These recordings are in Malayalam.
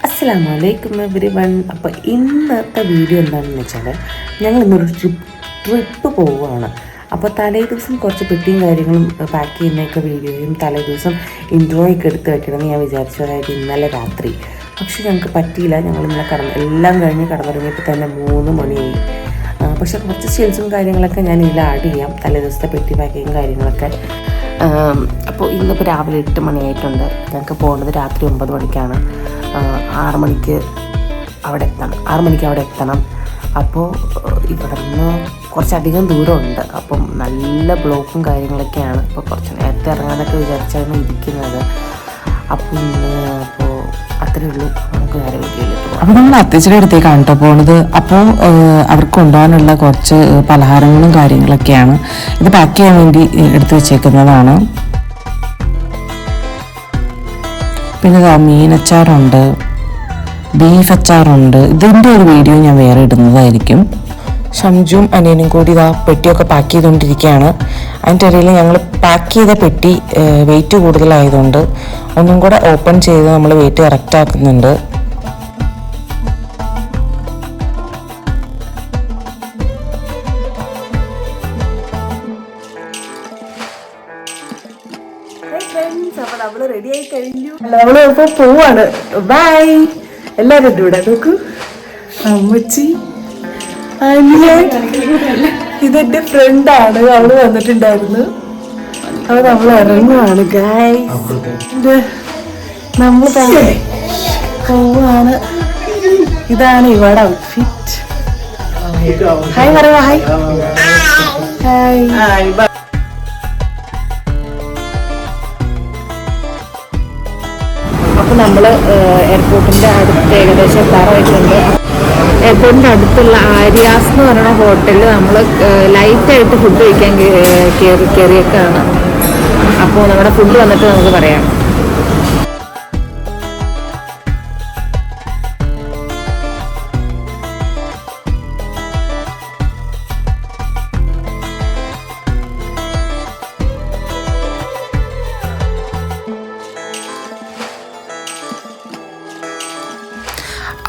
അസ്സലാമലൈക്കും എവരിവൺ. അപ്പോൾ ഇന്നത്തെ വീഡിയോ എന്താണെന്ന് വെച്ചാൽ ഞങ്ങൾ ഇന്നൊരു ട്രിപ്പ് പോവുകയാണ്. അപ്പോൾ തലേ ദിവസം കുറച്ച് പെട്ടിയും കാര്യങ്ങളും പാക്ക് ചെയ്യുന്നതൊക്കെ വീഡിയോയും തലേ ദിവസം ഇൻട്രോയൊക്കെ എടുത്ത് വെക്കണമെന്ന് ഞാൻ വിചാരിച്ചു, അതായത് ഇന്നലെ രാത്രി. പക്ഷെ ഞങ്ങൾക്ക് പറ്റിയില്ല. ഞങ്ങൾ ഇന്നലെ എല്ലാം കഴിഞ്ഞ് കിടന്നിറങ്ങിയപ്പോൾ തന്നെ 3 മണിയായി. പക്ഷെ കുറച്ച് സ്റ്റീൽസും കാര്യങ്ങളൊക്കെ ഞാൻ ഇതിൽ ആഡ് ചെയ്യാം, തലേ ദിവസത്തെ പെട്ടി പാക്കിങ്ങും കാര്യങ്ങളൊക്കെ. അപ്പോൾ ഇന്നിപ്പോൾ രാവിലെ 8 മണിയായിട്ടുണ്ട്. ഞങ്ങൾക്ക് പോകേണ്ടത് രാത്രി 9 മണിക്കാണ്. 6 മണിക്ക് അവിടെ എത്തണം. അപ്പോൾ ഇവിടെ നിന്ന് കുറച്ചധികം ദൂരമുണ്ട്. അപ്പം നല്ല ബ്ലോക്കും കാര്യങ്ങളൊക്കെയാണ്. അപ്പോൾ കുറച്ച് നേരത്തെ ഇറങ്ങാനൊക്കെ വിചാരിച്ചാണ് ഇരിക്കുന്നത്. അപ്പോൾ അത്രയേ ഉള്ളൂ. നമുക്ക് വേറെ വീട്ടിലേക്ക് പോകാം. അപ്പോൾ നമ്മൾ അത്തച്ചിയുടെ അടുത്തേക്കാണ് കേട്ടോ പോകുന്നത്. അപ്പോൾ അവർക്ക് കൊണ്ടുപോകാനുള്ള കുറച്ച് പലഹാരങ്ങളും കാര്യങ്ങളൊക്കെയാണ്. ഇത് പാക്ക് ചെയ്യാൻ വേണ്ടി എടുത്തു വെച്ചേക്കുന്നതാണ്. പിന്നെ മീനച്ചാറുണ്ട്, ബീഫ് അച്ചാറുണ്ട്. ഇതിൻ്റെ ഒരു വീഡിയോ ഞാൻ വേറെ ഇടുന്നതായിരിക്കും. ഷംജുവും അനിയനും കൂടി ഇതാ പെട്ടിയൊക്കെ പാക്ക് ചെയ്തുകൊണ്ടിരിക്കുകയാണ്. അതിൻ്റെ ഇടയിൽ ഞങ്ങൾ പാക്ക് ചെയ്ത പെട്ടി വെയിറ്റ് കൂടുതലായതുകൊണ്ട് ഒന്നും കൂടെ ഓപ്പൺ ചെയ്ത് നമ്മൾ വെയിറ്റ് കറക്റ്റ് ആക്കുന്നുണ്ട്. അപ്പോൾ നമ്മൾ റെഡി ആയി കഴിഞ്ഞു. നമ്മളിപ്പോൾ പോവാണ്. ബൈ. എല്ലാവരും കൂടെ നോക്കൂ. അമ്മച്ചി, ഇതെന്റെ ഫ്രണ്ടാണ്, അവള് വന്നിട്ടുണ്ടായിരുന്നു. അപ്പോൾ നമ്മൾ ഇറങ്ങുവാണ് ഗൈസ്. നമ്മൾ പോവാണ്. ഇതാണ് ഇവിടെ ഔട്ട്ഫിറ്റ്. ഹായ് പറയുക. ഹായ്. അപ്പോൾ നമ്മൾ എയർപോർട്ടിൻ്റെ അടുത്ത് ഏകദേശം എത്താറായിട്ടുണ്ട്. എയർപോർട്ടിൻ്റെ അടുത്തുള്ള ആര്യാസ് എന്ന് പറയുന്ന ഹോട്ടലിൽ നമ്മൾ ലൈറ്റായിട്ട് ഫുഡ് കഴിക്കാൻ കയറിയേക്കാണ്. അപ്പോൾ നമ്മുടെ ഫുഡ് വന്നിട്ട് നമുക്ക് പറയാം.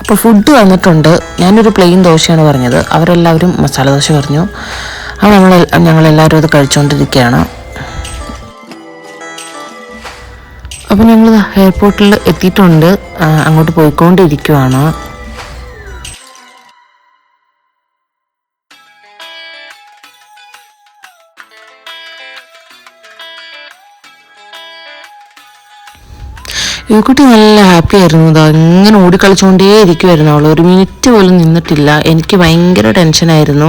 അപ്പോൾ ഫുഡ് വന്നിട്ടുണ്ട്. ഞാനൊരു പ്ലെയിൻ ദോശയാണ് പറഞ്ഞത്, അവരെല്ലാവരും മസാല ദോശ പറഞ്ഞു. അപ്പോൾ ഞങ്ങളെല്ലാവരും അത് കഴിച്ചുകൊണ്ടിരിക്കുകയാണ്. അപ്പോൾ ഞങ്ങൾ എയർപോർട്ടിൽ എത്തിയിട്ടുണ്ട്. അങ്ങോട്ട് പോയിക്കൊണ്ടിരിക്കുകയാണ്. ഈ കുട്ടി നല്ല ഹാപ്പി ആയിരുന്നു. ഇങ്ങനെ ഓടിക്കളിച്ചുകൊണ്ടേ ഇരിക്കുമായിരുന്നു. അവൾ ഒരു മിനിറ്റ് പോലും നിന്നിട്ടില്ല. എനിക്ക് ഭയങ്കര ടെൻഷനായിരുന്നു.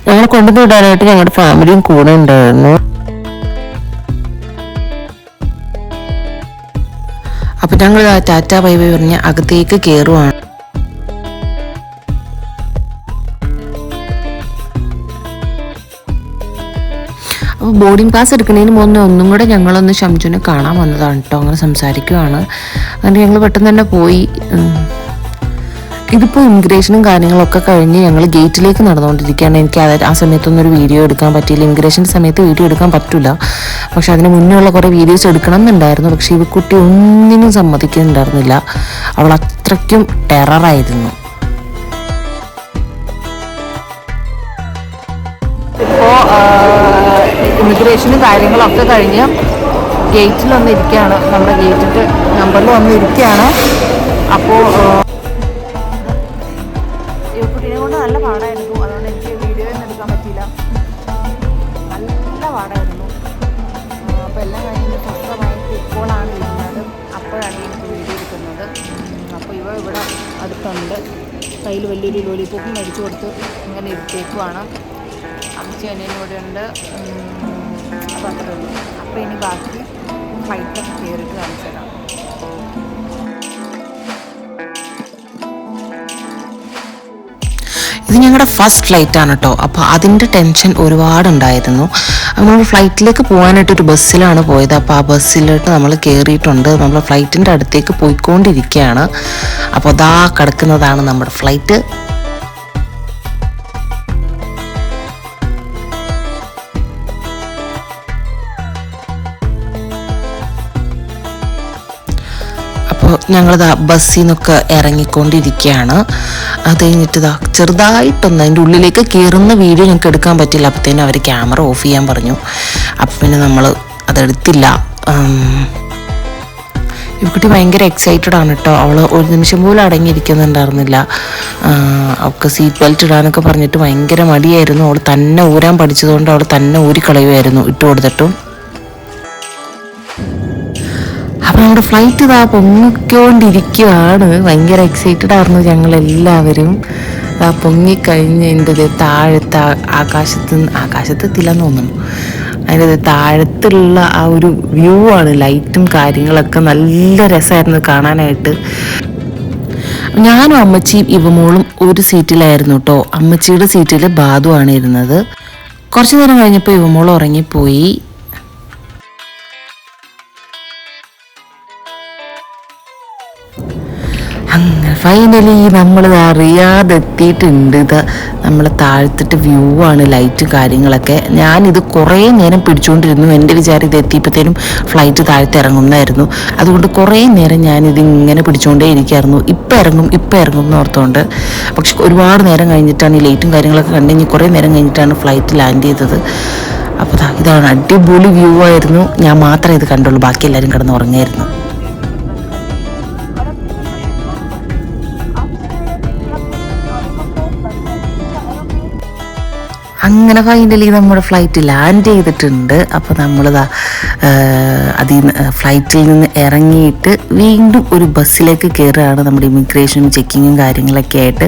ഞങ്ങളെ കൊണ്ടുപോയിടാനായിട്ട് ഞങ്ങളുടെ ഫാമിലിയും കൂടെ ഉണ്ടായിരുന്നു. അപ്പം ഞങ്ങൾ ടാറ്റ ബൈ ബൈ പറഞ്ഞ് അകത്തേക്ക് കയറുവാണ്. അപ്പോൾ ബോർഡിംഗ് പാസ് എടുക്കുന്നതിന് മുന്നേ ഒന്നും കൂടെ ഞങ്ങളൊന്ന് ഷംജുനെ കാണാൻ വന്നതാണ് കേട്ടോ. അങ്ങനെ സംസാരിക്കുവാണ്. അങ്ങനെ ഞങ്ങൾ പെട്ടെന്ന് തന്നെ പോയി. ഇതിപ്പോൾ ഇമിഗ്രേഷനും കാര്യങ്ങളൊക്കെ കഴിഞ്ഞ് ഞങ്ങൾ ഗേറ്റിലേക്ക് നടന്നുകൊണ്ടിരിക്കുകയാണ്. എനിക്ക് ആ സമയത്തൊന്നും ഒരു വീഡിയോ എടുക്കാൻ പറ്റിയില്ല. ഇമിഗ്രേഷൻ്റെ സമയത്ത് വീഡിയോ എടുക്കാൻ പറ്റില്ല. പക്ഷെ അതിന് മുന്നേ ഉള്ള കുറേ വീഡിയോസ് എടുക്കണം എന്നുണ്ടായിരുന്നു. പക്ഷേ ഈ കുട്ടി ഒന്നിനും സമ്മതിക്കുന്നുണ്ടായിരുന്നില്ല. അവൾ അത്രയ്ക്കും ടെററായിരുന്നു. ഇപ്പോൾ ഇമിഗ്രേഷനും കാര്യങ്ങളൊക്കെ കഴിഞ്ഞ് ഗേറ്റിൽ വന്ന് ഇരിക്കുകയാണ്. നമ്മുടെ ഗേറ്റിൻ്റെ നമ്പറിൽ വന്ന് ഇരിക്കുകയാണ്. അപ്പോൾ കുട്ടീനെ കൊണ്ട് നല്ല പാടായിരുന്നു. അതുകൊണ്ട് എനിക്ക് വീഡിയോ ഒന്നും എടുക്കാൻ പറ്റിയില്ല. നല്ല പാടായിരുന്നു. അപ്പോൾ എല്ലാം കഴിഞ്ഞ് സ്വസ്ഥമായിട്ട് ഇപ്പോഴാണ് ഇരുന്നത്. അപ്പോഴാണ് എനിക്ക് വീഡിയോ എടുക്കുന്നത്. അപ്പോൾ ഇവിടെ അടുത്തുണ്ട്. കയ്യിൽ വലിയൊരു ലോലിപോപ്പും മേടിച്ചു കൊടുത്ത് ഇങ്ങനെ ഇരുത്തേക്കുവാണ്. അമ്മച്ചി അനിയനോടെ ഉണ്ട്. അപ്പോൾ അത്രേ ഉള്ളൂ. അപ്പോൾ ഇനി ബാക്കി ഫ്ലൈറ്റൊക്കെ കയറിയിട്ട് കാണിച്ചു തരാം. ഇത് ഞങ്ങളുടെ ഫസ്റ്റ് ഫ്ലൈറ്റാണ് കേട്ടോ. അപ്പോൾ അതിൻ്റെ ടെൻഷൻ ഒരുപാടുണ്ടായിരുന്നു. നമ്മൾ ഫ്ലൈറ്റിലേക്ക് പോകാനായിട്ടൊരു ബസ്സിലാണ് പോയത്. അപ്പോൾ ആ ബസ്സിലോട്ട് നമ്മൾ കയറിയിട്ടുണ്ട്. നമ്മൾ ഫ്ലൈറ്റിൻ്റെ അടുത്തേക്ക് പോയിക്കൊണ്ടിരിക്കുകയാണ്. അപ്പോൾ അതാ കിടക്കുന്നതാണ് നമ്മുടെ ഫ്ലൈറ്റ്. അപ്പോൾ ഞങ്ങളിതാ ബസ്സിൽ നിന്നൊക്കെ ഇറങ്ങിക്കൊണ്ടിരിക്കുകയാണ്. അത് കഴിഞ്ഞിട്ട് ചെറുതായിട്ടൊന്ന് അതിൻ്റെ ഉള്ളിലേക്ക് കയറുന്ന വീഡിയോ ഞങ്ങൾക്ക് എടുക്കാൻ പറ്റില്ല. അപ്പോഴത്തേനും അവർ ക്യാമറ ഓഫ് ചെയ്യാൻ പറഞ്ഞു. അപ്പം പിന്നെ നമ്മൾ അതെടുത്തില്ല. ഇവക്കുട്ടി ഭയങ്കര എക്സൈറ്റഡ് ആണ് കേട്ടോ. അവൾ ഒരു നിമിഷം പോലും അടങ്ങിയിരിക്കുന്നുണ്ടായിരുന്നില്ല. അവൾക്ക് സീറ്റ് ബെൽറ്റ് ഇടാനൊക്കെ പറഞ്ഞിട്ട് ഭയങ്കര മടിയായിരുന്നു. അവൾ തന്നെ ഊരാൻ പഠിച്ചതുകൊണ്ട് അവൾ തന്നെ ഊരിക്കളയുമായിരുന്നു ഇട്ട് കൊടുത്തിട്ടും. അപ്പം നമ്മുടെ ഫ്ലൈറ്റ് പൊങ്ങിക്കൊണ്ടിരിക്കുകയാണ്. ഭയങ്കര എക്സൈറ്റഡ് ആയിരുന്നു ഞങ്ങളെല്ലാവരും. പൊങ്ങിക്കഴിഞ്ഞതിൻ്റെ താഴത്ത് ആകാശത്തെത്തില്ലെന്ന് തോന്നുന്നു. അതിൻ്റെ താഴത്തുള്ള ആ ഒരു വ്യൂ ആണ്, ലൈറ്റും കാര്യങ്ങളൊക്കെ നല്ല രസമായിരുന്നു കാണാനായിട്ട്. ഞാനും അമ്മച്ചിയും ഇവമോളും ഒരു സീറ്റിലായിരുന്നു കേട്ടോ. അമ്മച്ചിയുടെ സീറ്റിൽ ബാധു ആണ് ഇരുന്നത്. കുറച്ചു നേരം കഴിഞ്ഞപ്പോൾ ഇവമോൾ ഉറങ്ങിപ്പോയി. അങ്ങനെ ഫൈനലി നമ്മൾ അറിയാതെ എത്തിയിട്ടുണ്ട്. ഇത് നമ്മൾ താഴ്ത്തിട്ട് വ്യൂ ആണ്, ലൈറ്റും കാര്യങ്ങളൊക്കെ. ഞാനിത് കുറേ നേരം പിടിച്ചുകൊണ്ടിരുന്നു. എൻ്റെ വിചാരം ഇത് എത്തിയപ്പോഴത്തേനും ഫ്ലൈറ്റ് താഴത്ത് ഇറങ്ങുന്നതായിരുന്നു. അതുകൊണ്ട് കുറേ നേരം ഞാനിതിങ്ങനെ പിടിച്ചുകൊണ്ടേ ഇരിക്കുമായിരുന്നു. ഇപ്പം ഇറങ്ങും എന്ന് ഓർത്തുകൊണ്ട്. പക്ഷെ ഒരുപാട് നേരം കഴിഞ്ഞിട്ടാണ് ഈ ലൈറ്റും കാര്യങ്ങളൊക്കെ കണ്ടുകഴിഞ്ഞ് കുറേ നേരം കഴിഞ്ഞിട്ടാണ് ഫ്ലൈറ്റ് ലാൻഡ് ചെയ്തത്. അപ്പോൾ ഇതാണ് അടിപൊളി വ്യൂ ആയിരുന്നു. ഞാൻ മാത്രമേ ഇത് കണ്ടുള്ളൂ, ബാക്കി എല്ലാവരും കിടന്ന് ഉറങ്ങായിരുന്നു. അങ്ങനെ ഫൈനലി നമ്മുടെ ഫ്ലൈറ്റ് ലാൻഡ് ചെയ്തിട്ടുണ്ട്. അപ്പോൾ നമ്മളിതാ ഫ്ലൈറ്റിൽ നിന്ന് ഇറങ്ങിയിട്ട് വീണ്ടും ഒരു ബസ്സിലേക്ക് കയറുകയാണ്. നമ്മുടെ ഇമിഗ്രേഷനും ചെക്കിങ്ങും കാര്യങ്ങളൊക്കെ ആയിട്ട്.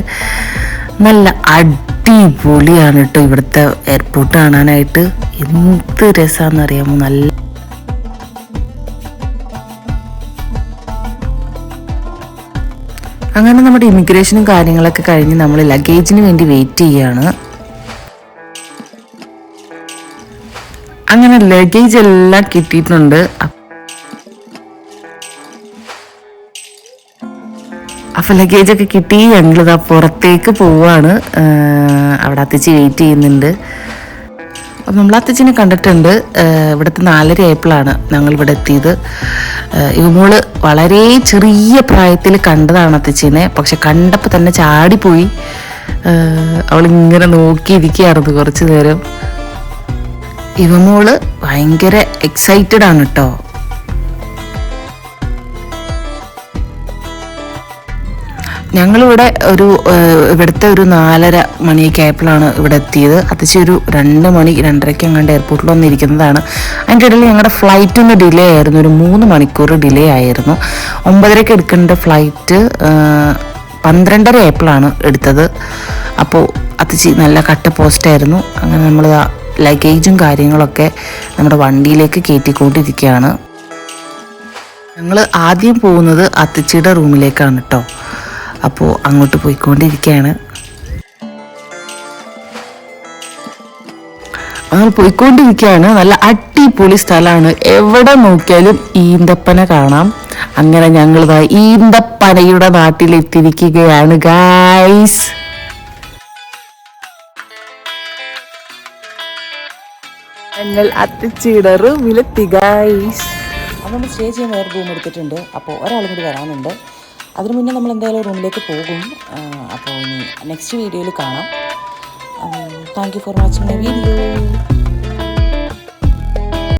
നല്ല അടിപൊളിയാണ് കേട്ടോ ഇവിടുത്തെ എയർപോർട്ട് കാണാനായിട്ട്. എന്ത് രസമാണെന്ന് അറിയാമോ. നല്ല അങ്ങനെ നമ്മുടെ ഇമിഗ്രേഷനും കാര്യങ്ങളൊക്കെ കഴിഞ്ഞ് നമ്മൾ ലഗേജിന് വേണ്ടി വെയിറ്റ് ചെയ്യുകയാണ്. അങ്ങനെ ലഗേജ് എല്ലാം കിട്ടിയിട്ടുണ്ട്. അപ്പോൾ ലഗേജൊക്കെ കിട്ടി ഞങ്ങളിതാ പുറത്തേക്ക് പോവാണ്. അവിടെ അത്തച്ചി വെയിറ്റ് ചെയ്യുന്നുണ്ട്. അപ്പം നമ്മൾ അത്തച്ചിനെ കണ്ടിട്ടുണ്ട്. ഇവിടുത്തെ 4:30 ആയപ്പോഴാണ് ഞങ്ങളിവിടെ എത്തിയത്. ഇവമോള് വളരെ ചെറിയ പ്രായത്തിൽ കണ്ടതാണ് അത്തച്ചിനെ. പക്ഷെ കണ്ടപ്പോൾ തന്നെ ചാടിപ്പോയി. അവളിങ്ങനെ നോക്കിയിരിക്കുകയായിരുന്നു കുറച്ച് നേരം. ഇവമോള് ഭയങ്കര എക്സൈറ്റഡ് ആണ് കേട്ടോ. ഞങ്ങളിവിടെ ഇവിടുത്തെ ഒരു 4:30 മണിയൊക്കെ ആയപ്പോഴാണ് ഇവിടെ എത്തിയത്. അത്യാവശ്യം ഒരു 2 മണി 2:30 എങ്ങാണ്ട് എയർപോർട്ടിൽ വന്നിരിക്കുന്നതാണ്. അതിൻ്റെ ഇടയിൽ ഞങ്ങളുടെ ഫ്ലൈറ്റ് ഒന്ന് ഡിലേ ആയിരുന്നു. ഒരു 3 മണിക്കൂർ ഡിലേ ആയിരുന്നു. 9:30 എടുക്കേണ്ട ഫ്ലൈറ്റ് 12:30 ആയപ്പോഴാണ് എടുത്തത്. അപ്പോൾ അത്യാവശ്യം നല്ല കട്ട പോസ്റ്റായിരുന്നു. അങ്ങനെ നമ്മൾ ലഗേജും കാര്യങ്ങളൊക്കെ നമ്മുടെ വണ്ടിയിലേക്ക് കയറ്റിക്കൊണ്ടിരിക്കുകയാണ്. ഞങ്ങൾ ആദ്യം പോകുന്നത് അത്തച്ചിയുടെ റൂമിലേക്കാണ് കേട്ടോ. അപ്പോൾ അങ്ങോട്ട് പോയിക്കൊണ്ടിരിക്കുകയാണ്. നല്ല അടിപൊളി സ്ഥലമാണ്. എവിടെ നോക്കിയാലും ഈന്തപ്പന കാണാം. അങ്ങനെ ഞങ്ങൾ ഈന്തപ്പനയുടെ നാട്ടിലെത്തിയിരിക്കുകയാണ് ഗായ്സ്. ഞങ്ങൾ അത്തച്ചിയുടെ റൂമിലെത്തി ഗായ്സ്. അപ്പോൾ നമ്മൾ സ്റ്റേ ചെയ്യാൻ വേറെ റൂം എടുത്തിട്ടുണ്ട്. അപ്പോൾ ഒരാളും കൂടി വരാനുണ്ട്. അതിന് മുന്നേ നമ്മൾ എന്തായാലും റൂമിലേക്ക് പോകും. അപ്പോൾ ഇനി നെക്സ്റ്റ് വീഡിയോയിൽ കാണാം. Thank you for watching my video.